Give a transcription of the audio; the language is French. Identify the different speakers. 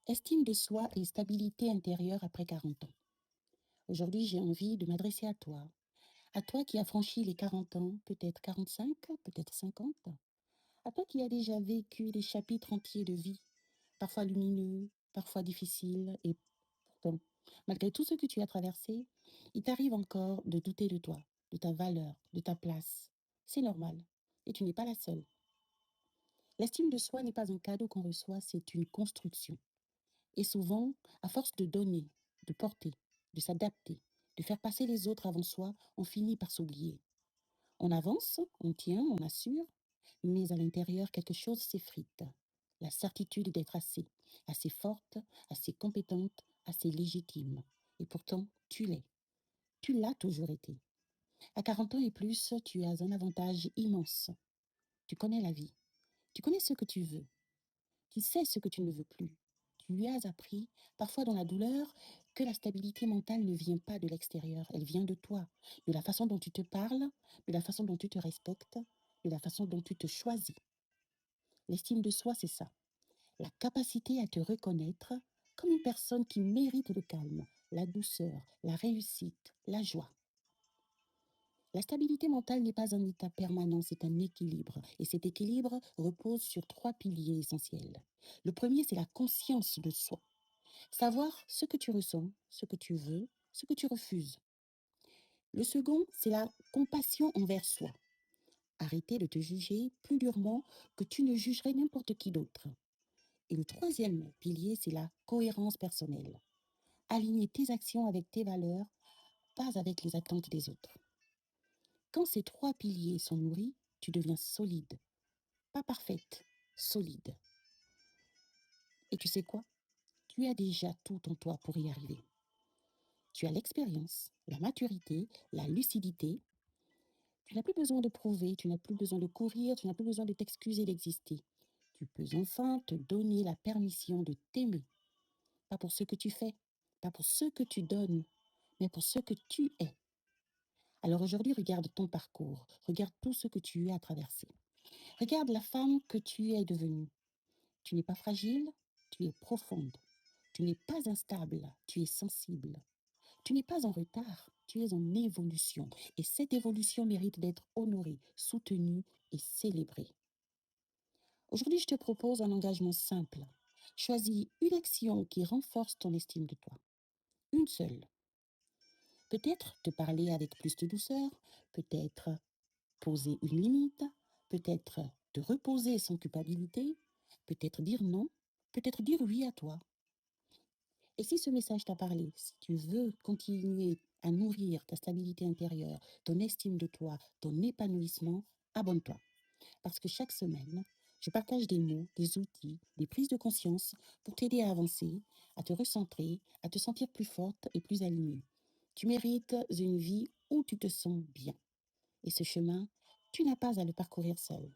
Speaker 1: Estime de soi et stabilité intérieure après 40 ans. Aujourd'hui, j'ai envie de m'adresser à toi qui as franchi les 40 ans, peut-être 45, peut-être 50, à toi qui as déjà vécu des chapitres entiers de vie, parfois lumineux, parfois difficiles, et pourtant, malgré tout ce que tu as traversé, il t'arrive encore de douter de toi, de ta valeur, de ta place. C'est normal, et tu n'es pas la seule. L'estime de soi n'est pas un cadeau qu'on reçoit, c'est une construction. Et souvent, à force de donner, de porter, de s'adapter, de faire passer les autres avant soi, on finit par s'oublier. On avance, on tient, on assure, mais à l'intérieur, quelque chose s'effrite. La certitude d'être assez forte, assez compétente, assez légitime. Et pourtant, tu l'es. Tu l'as toujours été. À 40 ans et plus, tu as un avantage immense. Tu connais la vie. Tu connais ce que tu veux. Tu sais ce que tu ne veux plus. Tu lui as appris, parfois dans la douleur, que la stabilité mentale ne vient pas de l'extérieur, elle vient de toi, de la façon dont tu te parles, de la façon dont tu te respectes, de la façon dont tu te choisis. L'estime de soi, c'est ça. La capacité à te reconnaître comme une personne qui mérite le calme, la douceur, la réussite, la joie. La stabilité mentale n'est pas un état permanent, c'est un équilibre. Et cet équilibre repose sur trois piliers essentiels. Le premier, c'est la conscience de soi. Savoir ce que tu ressens, ce que tu veux, ce que tu refuses. Le second, c'est la compassion envers soi. Arrêter de te juger plus durement que tu ne jugerais n'importe qui d'autre. Et le troisième pilier, c'est la cohérence personnelle. Aligner tes actions avec tes valeurs, pas avec les attentes des autres. Quand ces trois piliers sont nourris, tu deviens solide. Pas parfaite, solide. Et tu sais quoi? Tu as déjà tout en toi pour y arriver. Tu as l'expérience, la maturité, la lucidité. Tu n'as plus besoin de prouver, tu n'as plus besoin de courir, tu n'as plus besoin de t'excuser d'exister. Tu peux enfin te donner la permission de t'aimer. Pas pour ce que tu fais, pas pour ce que tu donnes, mais pour ce que tu es. Alors aujourd'hui, regarde ton parcours, regarde tout ce que tu as traversé. Regarde la femme que tu es devenue. Tu n'es pas fragile, tu es profonde. Tu n'es pas instable, tu es sensible. Tu n'es pas en retard, tu es en évolution. Et cette évolution mérite d'être honorée, soutenue et célébrée. Aujourd'hui, je te propose un engagement simple. Choisis une action qui renforce ton estime de toi. Une seule. Peut-être te parler avec plus de douceur, peut-être poser une limite, peut-être te reposer sans culpabilité, peut-être dire non, peut-être dire oui à toi. Et si ce message t'a parlé, si tu veux continuer à nourrir ta stabilité intérieure, ton estime de toi, ton épanouissement, abonne-toi. Parce que chaque semaine, je partage des mots, des outils, des prises de conscience pour t'aider à avancer, à te recentrer, à te sentir plus forte et plus alignée. Tu mérites une vie où tu te sens bien. Et ce chemin, tu n'as pas à le parcourir seul.